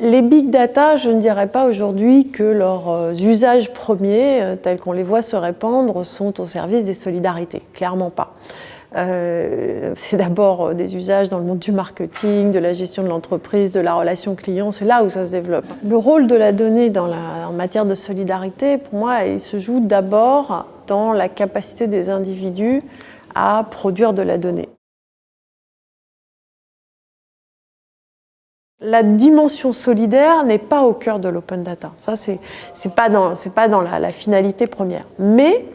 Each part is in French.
Les big data, je ne dirais pas aujourd'hui que leurs usages premiers, tels qu'on les voit se répandre, sont au service des solidarités. Clairement pas. C'est d'abord des usages dans le monde du marketing, de la gestion de l'entreprise, de la relation client, c'est là où ça se développe. Le rôle de la donnée en matière de solidarité, pour moi, il se joue d'abord dans la capacité des individus à produire de la donnée. La dimension solidaire n'est pas au cœur de l'open data. Ça, c'est pas dans la finalité première. Mais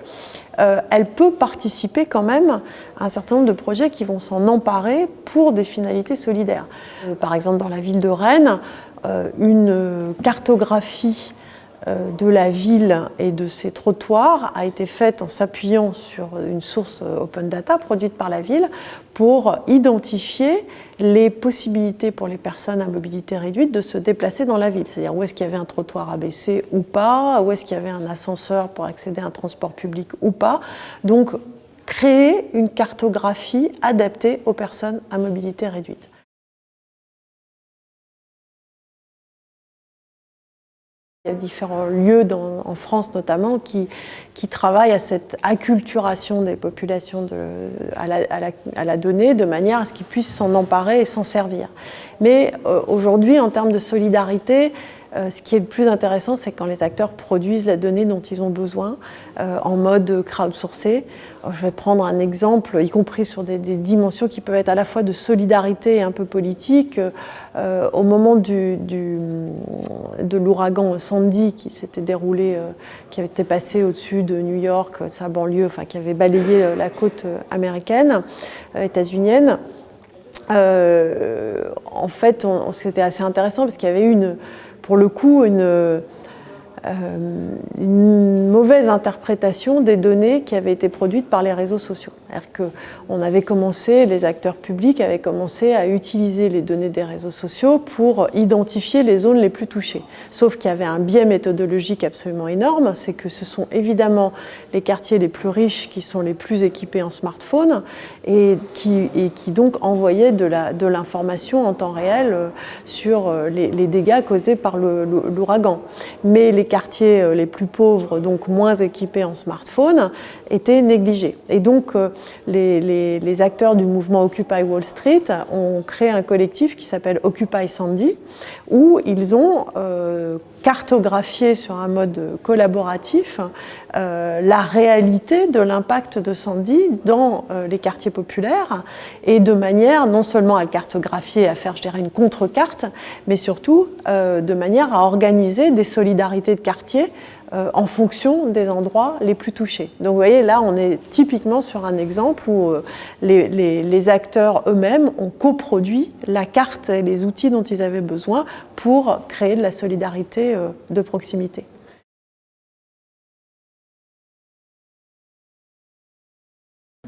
elle peut participer quand même à un certain nombre de projets qui vont s'en emparer pour des finalités solidaires. Par exemple, dans la ville de Rennes, une cartographie de la ville et de ses trottoirs a été faite en s'appuyant sur une source open data produite par la ville pour identifier les possibilités pour les personnes à mobilité réduite de se déplacer dans la ville. C'est-à-dire où est-ce qu'il y avait un trottoir abaissé ou pas, où est-ce qu'il y avait un ascenseur pour accéder à un transport public ou pas. Donc, créer une cartographie adaptée aux personnes à mobilité réduite. Il y a différents lieux en France notamment qui travaillent à cette acculturation des populations à la donnée de manière à ce qu'ils puissent s'en emparer et s'en servir. Mais aujourd'hui, en termes de solidarité, ce qui est le plus intéressant, c'est quand les acteurs produisent la donnée dont ils ont besoin en mode crowdsourcé. Je vais prendre un exemple, y compris sur des dimensions qui peuvent être à la fois de solidarité et un peu politique. Au moment de l'ouragan Sandy qui s'était déroulé, qui avait été passé au-dessus de New York, sa banlieue, enfin qui avait balayé la côte américaine, états-unienne, en fait, c'était assez intéressant parce qu'il y avait eu pour le coup une mauvaise interprétation des données qui avaient été produites par les réseaux sociaux. C'est-à-dire qu'on avait commencé, les acteurs publics avaient commencé à utiliser les données des réseaux sociaux pour identifier les zones les plus touchées. Sauf qu'il y avait un biais méthodologique absolument énorme, c'est que ce sont évidemment les quartiers les plus riches qui sont les plus équipés en smartphone et qui donc envoyaient de l'information en temps réel sur les dégâts causés par l'ouragan. Mais les quartiers les plus pauvres, donc moins équipés en smartphone, étaient négligés. Et donc, les acteurs du mouvement Occupy Wall Street ont créé un collectif qui s'appelle Occupy Sandy, où ils ont cartographié sur un mode collaboratif la réalité de l'impact de Sandy dans les quartiers populaires et de manière non seulement à le cartographier, à faire, je dirais, une contre-carte, mais surtout de manière à organiser des solidarités de quartier en fonction des endroits les plus touchés. Donc vous voyez, là, on est typiquement sur un exemple où les acteurs eux-mêmes ont coproduit la carte et les outils dont ils avaient besoin pour créer de la solidarité de proximité.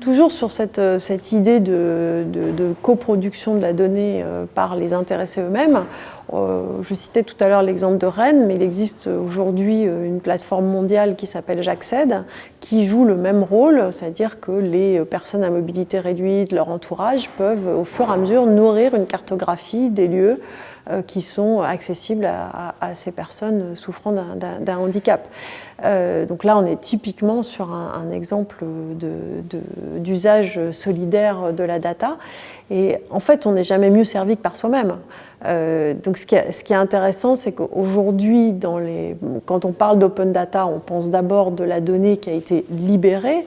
Toujours sur cette idée de coproduction de la donnée par les intéressés eux-mêmes, je citais tout à l'heure l'exemple de Rennes, mais il existe aujourd'hui une plateforme mondiale qui s'appelle J'accède, qui joue le même rôle, c'est-à-dire que les personnes à mobilité réduite, leur entourage, peuvent au fur et à mesure nourrir une cartographie des lieux qui sont accessibles à ces personnes souffrant d'un handicap. Donc là, on est typiquement sur un exemple d'usage solidaire de la data. Et en fait, on n'est jamais mieux servi que par soi-même. Donc ce qui est intéressant, c'est qu'aujourd'hui, quand on parle d'open data, on pense d'abord de la donnée qui a été libérée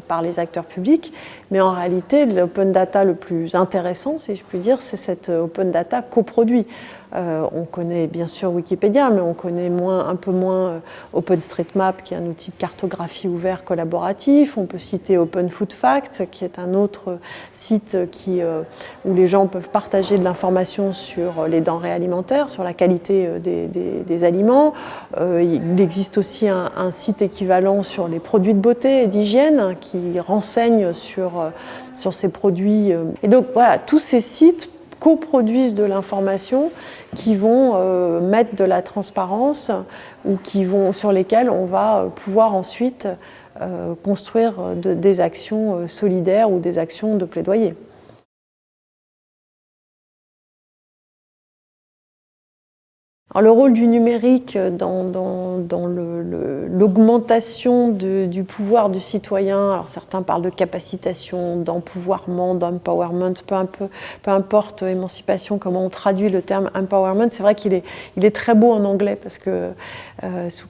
par les acteurs publics, mais en réalité, l'open data le plus intéressant, si je puis dire, c'est cette open data coproduit. On connaît bien sûr Wikipédia, mais on connaît un peu moins OpenStreetMap, qui est un outil de cartographie ouvert collaboratif. On peut citer OpenFoodFact, qui est un autre site où les gens peuvent partager de l'information sur les denrées alimentaires, sur la qualité des aliments. Il existe aussi un site équivalent sur les produits de beauté et d'hygiène qui renseigne sur ces produits. Et donc voilà, tous ces sites coproduisent de l'information qui vont mettre de la transparence ou sur lesquels on va pouvoir ensuite construire des actions solidaires ou des actions de plaidoyer. Alors, le rôle du numérique dans l'augmentation du pouvoir du citoyen, alors certains parlent de capacitation, d'empouvoirment, d'empowerment, peu importe émancipation, comment on traduit le terme empowerment, c'est vrai qu'il est très beau en anglais parce que,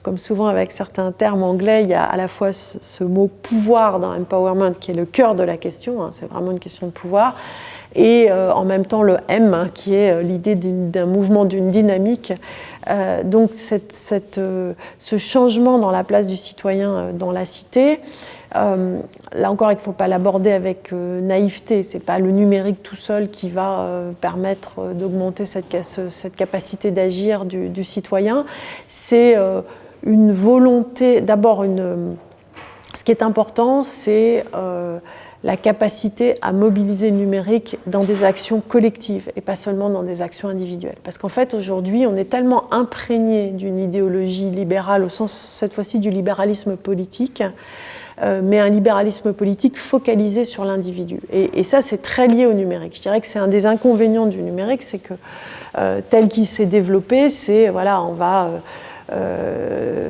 comme souvent avec certains termes anglais, il y a à la fois ce mot pouvoir dans empowerment qui est le cœur de la question, hein, c'est vraiment une question de pouvoir, et en même temps le M, hein, qui est l'idée d'un mouvement, d'une dynamique. Donc ce changement dans la place du citoyen dans la cité, là encore il ne faut pas l'aborder avec naïveté, ce n'est pas le numérique tout seul qui va permettre d'augmenter cette capacité d'agir du citoyen, c'est une volonté, d'abord ce qui est important, c'est la capacité à mobiliser le numérique dans des actions collectives et pas seulement dans des actions individuelles. Parce qu'en fait, aujourd'hui, on est tellement imprégné d'une idéologie libérale, au sens, cette fois-ci, du libéralisme politique, mais un libéralisme politique focalisé sur l'individu. Et ça, c'est très lié au numérique. Je dirais que c'est un des inconvénients du numérique, c'est que tel qu'il s'est développé, c'est, voilà, on va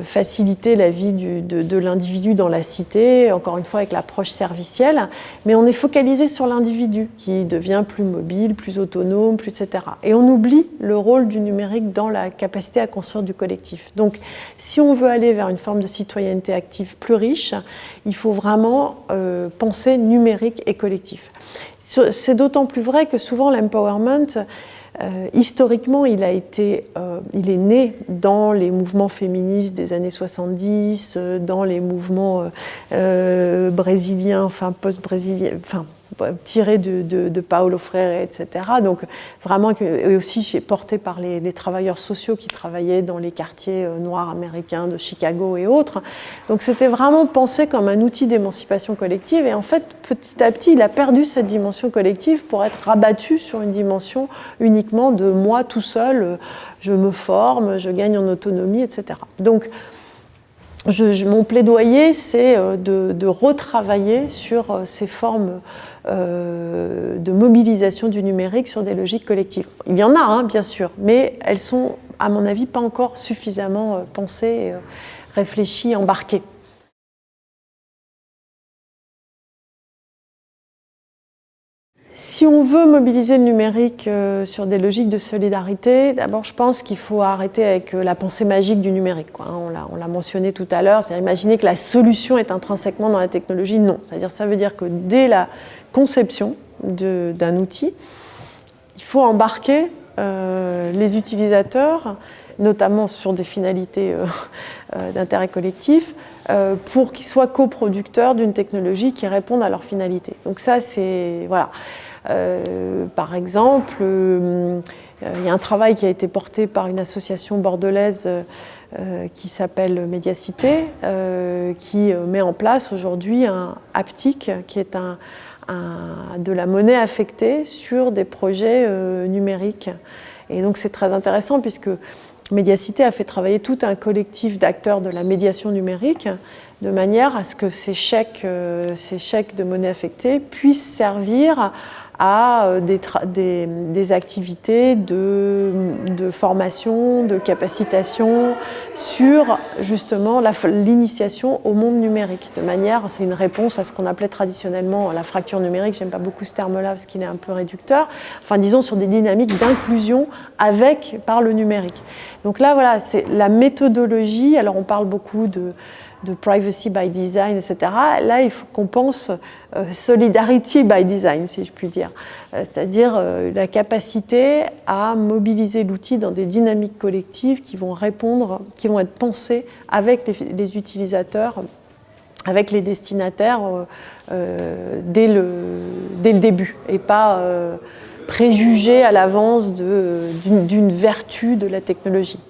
faciliter la vie de l'individu dans la cité, encore une fois avec l'approche servicielle, mais on est focalisé sur l'individu qui devient plus mobile, plus autonome, plus etc. Et on oublie le rôle du numérique dans la capacité à construire du collectif. Donc si on veut aller vers une forme de citoyenneté active plus riche, il faut vraiment penser numérique et collectif. C'est d'autant plus vrai que souvent l'empowerment, historiquement, il est né dans les mouvements féministes des années 70, dans les mouvements brésiliens, enfin post-brésiliens, enfin tirés de Paulo Freire, etc. Donc vraiment, et aussi porté par les travailleurs sociaux qui travaillaient dans les quartiers noirs américains de Chicago et autres. Donc c'était vraiment pensé comme un outil d'émancipation collective. Et en fait, petit à petit, il a perdu cette dimension collective pour être rabattu sur une dimension uniquement de moi tout seul, je me forme, je gagne en autonomie, etc. Donc mon plaidoyer, c'est de retravailler sur ces formes de mobilisation du numérique sur des logiques collectives. Il y en a, hein, bien sûr, mais elles sont, à mon avis, pas encore suffisamment pensées, réfléchies, embarquées. Si on veut mobiliser le numérique sur des logiques de solidarité, d'abord je pense qu'il faut arrêter avec la pensée magique du numérique, quoi. On l'a mentionné tout à l'heure, c'est-à-dire imaginer que la solution est intrinsèquement dans la technologie, non. C'est-à-dire ça veut dire que dès la conception d'un outil, il faut embarquer les utilisateurs, notamment sur des finalités d'intérêt collectif, pour qu'ils soient coproducteurs d'une technologie qui réponde à leurs finalités. Donc ça, c'est... Voilà. Par exemple, il y a un travail qui a été porté par une association bordelaise qui s'appelle Médiacité, qui met en place aujourd'hui un haptique, qui est de la monnaie affectée sur des projets numériques. Et donc c'est très intéressant puisque Médiacité a fait travailler tout un collectif d'acteurs de la médiation numérique de manière à ce que ces chèques de monnaie affectée puissent servir à des activités de formation, de capacitation sur justement l'initiation au monde numérique. De manière, c'est une réponse à ce qu'on appelait traditionnellement la fracture numérique. J'aime pas beaucoup ce terme-là parce qu'il est un peu réducteur. Enfin, disons sur des dynamiques d'inclusion par le numérique. Donc là, voilà, c'est la méthodologie. Alors on parle beaucoup de privacy by design, etc. Là, il faut qu'on pense solidarity by design, si je puis dire. C'est-à-dire la capacité à mobiliser l'outil dans des dynamiques collectives qui vont répondre, qui vont être pensées avec les utilisateurs, avec les destinataires dès le début, et pas préjuger à l'avance d'une vertu de la technologie.